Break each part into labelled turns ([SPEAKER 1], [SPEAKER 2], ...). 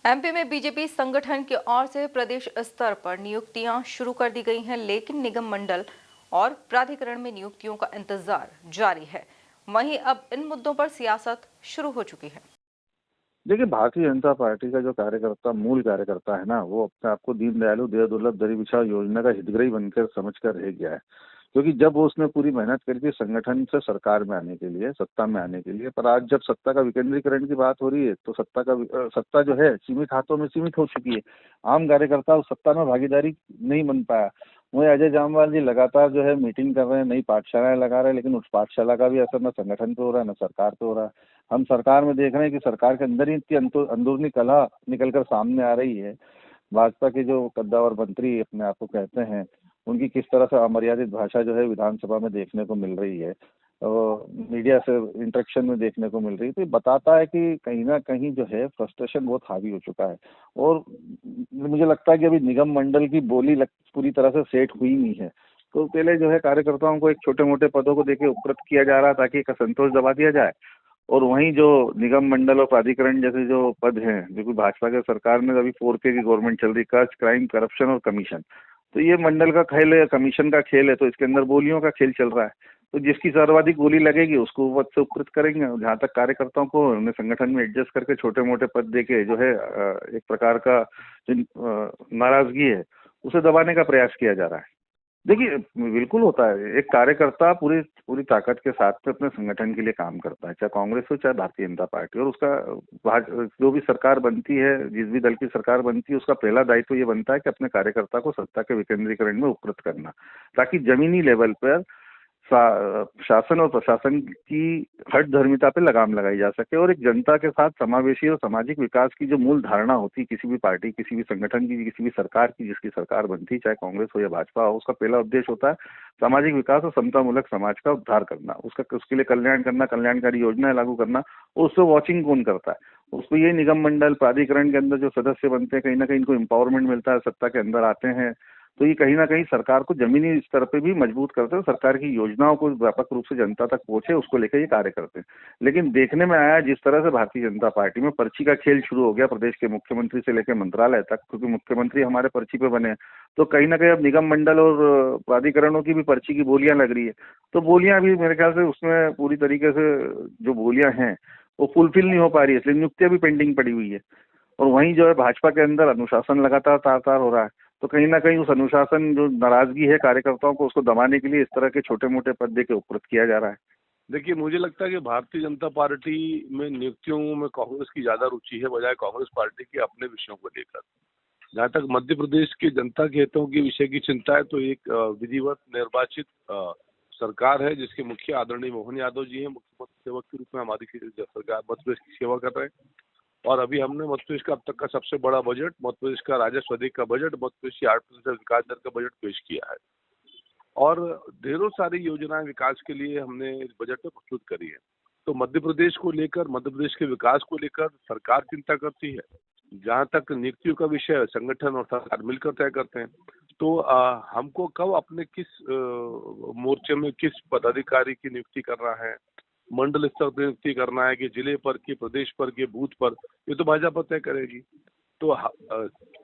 [SPEAKER 1] MP में BJP संगठन की ओर से प्रदेश स्तर पर नियुक्तियां शुरू कर दी गई हैं, लेकिन निगम मंडल और प्राधिकरण में नियुक्तियों का इंतजार जारी है। वहीं अब इन मुद्दों पर सियासत शुरू हो चुकी है।
[SPEAKER 2] देखिए, भारतीय जनता पार्टी का जो कार्यकर्ता, मूल कार्यकर्ता है ना, वो अपने आप को दीनदयालु दया दुर्लभ दरी बिछाओ योजना का हितग्राही बनकर समझ कर रह गया है। क्योंकि जब वो उसने पूरी मेहनत करी थी संगठन से सरकार में आने के लिए, सत्ता में आने के लिए, पर आज जब सत्ता का विकेंद्रीकरण की बात हो रही है तो सत्ता जो है सीमित हाथों में सीमित हो चुकी है। आम कार्यकर्ता उस सत्ता में भागीदारी नहीं बन पाया। वही अजय जामवाल जी लगातार जो है मीटिंग कर रहे हैं, नई पाठशालाएं लगा रहे हैं, लेकिन उस पाठशाला का भी असर न संगठन पे हो रहा है, न सरकार पे हो रहा है। हम सरकार में देख रहे हैं कि सरकार के अंदर ही इतनी अंदरूनी कलह निकलकर सामने आ रही है। भाजपा के जो कद्दावर मंत्री अपने आप को कहते हैं, उनकी किस तरह से अमर्यादित भाषा जो है विधानसभा में देखने को मिल रही है और मीडिया से इंटरेक्शन में देखने को मिल रही है। तो ये बताता है कि कहीं ना कहीं जो है फ्रस्ट्रेशन बहुत हावी हो चुका है। और मुझे लगता है कि अभी निगम मंडल की बोली पूरी तरह से सेट हुई नहीं है। तो पहले जो है कार्यकर्ताओं को एक छोटे मोटे पदों को देके उपकृत किया जा रहा ताकि एक असंतोष दबा दिया जाए। और वहीं जो निगम मंडल और प्राधिकरण जैसे जो पद हैं, जो कि भाजपा के सरकार में अभी 4K की गवर्नमेंट चल रही, कास्ट, क्राइम, करप्शन और कमीशन, तो ये मंडल का खेल है, कमीशन का खेल है, तो इसके अंदर बोलियों का खेल चल रहा है। तो जिसकी सर्वाधिक बोली लगेगी उसको पद से उपकृत करेंगे। और जहाँ तक कार्यकर्ताओं को उन्हें संगठन में एडजस्ट करके छोटे मोटे पद देके जो है एक प्रकार का जो नाराजगी है उसे दबाने का प्रयास किया जा रहा है। देखिए, बिल्कुल होता है। एक कार्यकर्ता पूरी पूरी ताकत के साथ में अपने संगठन के लिए काम करता है, चाहे कांग्रेस हो चाहे भारतीय जनता पार्टी। और उसका जो भी सरकार बनती है, जिस भी दल की सरकार बनती है, उसका पहला दायित्व ये बनता है कि अपने कार्यकर्ता को सत्ता के विकेंद्रीकरण में उपकृत करना, ताकि जमीनी लेवल पर शासन और प्रशासन की हठ धर्मिता पे लगाम लगाई जा सके और एक जनता के साथ समावेशी और सामाजिक विकास की जो मूल धारणा होती है किसी भी पार्टी, किसी भी संगठन की, किसी भी सरकार की, जिसकी सरकार बनती, चाहे कांग्रेस हो या भाजपा हो, उसका पहला उद्देश्य होता है सामाजिक विकास और समतामूलक समाज का उद्धार करना, उसके लिए कल्याण करना, कल्याणकारी योजनाएं लागू करना। और उससे वॉचिंग कौन करता है? उसको ये निगम मंडल प्राधिकरण के अंदर जो सदस्य बनते हैं, कहीं ना कहीं इनको एम्पावरमेंट मिलता है, सत्ता के अंदर आते हैं, तो ये कहीं ना कहीं सरकार को जमीनी स्तर पे भी मजबूत करते हैं। सरकार की योजनाओं को व्यापक रूप से जनता तक पहुंचे, उसको लेकर ये कार्य करते हैं। लेकिन देखने में आया जिस तरह से भारतीय जनता पार्टी में पर्ची का खेल शुरू हो गया, प्रदेश के मुख्यमंत्री से लेकर मंत्रालय तक, क्योंकि मुख्यमंत्री हमारे पर्ची पे बने हैं, तो कहीं ना कहीं अब निगम मंडल और प्राधिकरणों की भी पर्ची की बोलियां लग रही है। तो बोलियां भी मेरे ख्याल से उसमें पूरी तरीके से जो बोलियां हैं वो फुलफिल नहीं हो पा रही है, इसलिए नियुक्तियां भी पेंडिंग पड़ी हुई है। और वहीं जो है भाजपा के अंदर अनुशासन लगातार तार तार हो रहा है। तो कहीं ना कहीं उस अनुशासन, जो नाराजगी है कार्यकर्ताओं को, उसको दबाने के लिए इस तरह के छोटे मोटे पद दे के उपकृत किया जा रहा है।
[SPEAKER 3] देखिए, मुझे लगता है कि भारतीय जनता पार्टी में नियुक्तियों में कांग्रेस की ज्यादा रुचि है बजाय कांग्रेस पार्टी के अपने विषयों को लेकर। जहाँ तक मध्य प्रदेश की जनता के हितों के विषय की चिंता है, तो एक विधिवत निर्वाचित सरकार है जिसके मुखिया आदरणीय मोहन यादव जी हैं, मुख्यमंत्री सेवक के रूप में हमारी सरकार मध्य प्रदेश की सेवा कर रहे हैं। और अभी हमने मध्य प्रदेश का अब तक का सबसे बड़ा बजट, मध्य प्रदेश का राजस्व अधिक का बजट, मध्य प्रदेश की 8% विकास दर का बजट पेश किया है। और ढेरों सारी योजनाएं विकास के लिए हमने इस बजट में प्रस्तुत करी है। तो मध्य प्रदेश को लेकर, मध्य प्रदेश के विकास को लेकर सरकार चिंता करती है। जहाँ तक नियुक्तियों का विषय है, संगठन और सरकार मिलकर तय करते हैं। तो हमको कब अपने किस मोर्चे में किस पदाधिकारी की नियुक्ति करना है, मंडल स्तर पर नियुक्ति करना है कि जिले पर, कि प्रदेश पर, कि बूथ पर, ये तो भाजपा तय करेगी। तो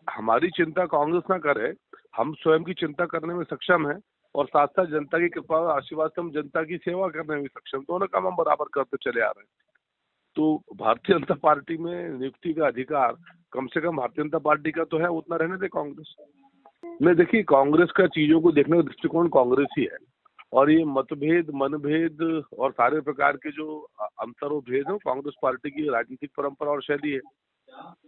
[SPEAKER 3] हमारी चिंता कांग्रेस ना करे, हम स्वयं की चिंता करने में सक्षम हैं और साथ साथ जनता की कृपा और आशीर्वाद से हम जनता की सेवा करने में सक्षम, दोनों काम हम बराबर करते चले आ रहे हैं। तो भारतीय जनता पार्टी में नियुक्ति का अधिकार कम से कम भारतीय जनता पार्टी का तो है, उतना रहने दे कांग्रेस में। देखिए, कांग्रेस का चीजों को देखने का दृष्टिकोण कांग्रेस ही है। और ये मतभेद, मनभेद और सारे प्रकार के जो अंतर और भेद है, कांग्रेस पार्टी की राजनीतिक परंपरा और शैली है।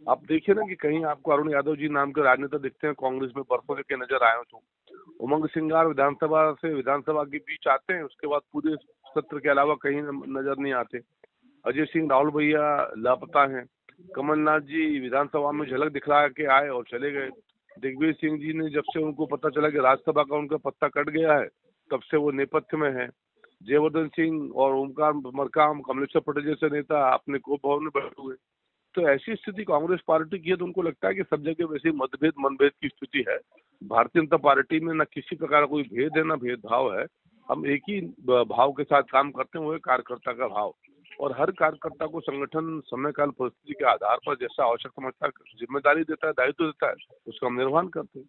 [SPEAKER 3] आप देखिए ना कि कहीं आपको अरुण यादव जी नाम के राजनेता दिखते हैं कांग्रेस में, बरसों के नजर आए हो तो उमंग सिंगार विधानसभा से विधानसभा के बीच आते हैं, उसके बाद पूरे सत्र के अलावा कहीं नजर नहीं आते। अजय सिंह राहुल भैया लापता हैं। कमलनाथ जी विधानसभा में झलक दिखला के आए और चले गए। दिग्विजय सिंह जी ने जब से उनको पता चला कि राज्यसभा का उनका पत्ता कट गया है, तब से वो नेपथ्य में है। जयवर्धन सिंह और ओमकार मरकाम, कमलेश्वर पटेल जैसे नेता अपने कोप भवन में बैठे हुए। तो ऐसी स्थिति कांग्रेस पार्टी की है, तो उनको लगता है कि सब जगह वैसे मतभेद मनभेद की स्थिति है। भारतीय जनता पार्टी में न किसी प्रकार का कोई भेद है, न भेदभाव है। हम एक ही भाव के साथ काम करते हैं, वो है कार्यकर्ता का भाव। और हर कार्यकर्ता को संगठन समय काल परिस्थिति के आधार पर जैसा आवश्यक समझता है जिम्मेदारी देता है, दायित्व देता है, उसका हम निर्वहन करते हैं।